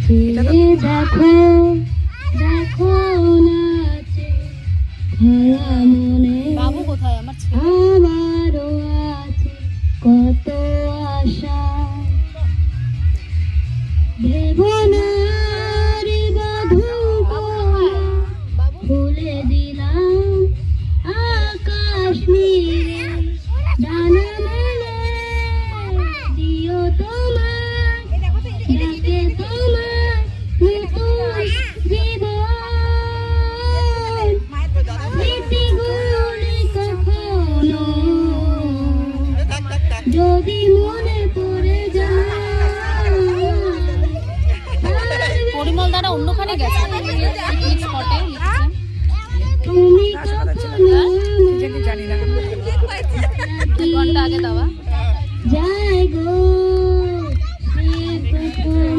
দেখো দেখো নাচে ভরা মনে বাবু কোথায় আমার ছেলে? আমারও আছে কত আশা দেবনারি বাধু খুলে দিলাম আকাশ নীলে ডানা মেলে দিও তোমার ডাকে তোমার নতুন জীবন স্মৃতিগুলি কখনো যদি মনে পড়ে যায় পরিমল দ্বারা অন্যখানে গেছে পিকনিক স্পটে লিখছেন। তুমি কখনো জানি না 2 ঘন্টা আগে দেওয়া। যাই গো সে প্রথম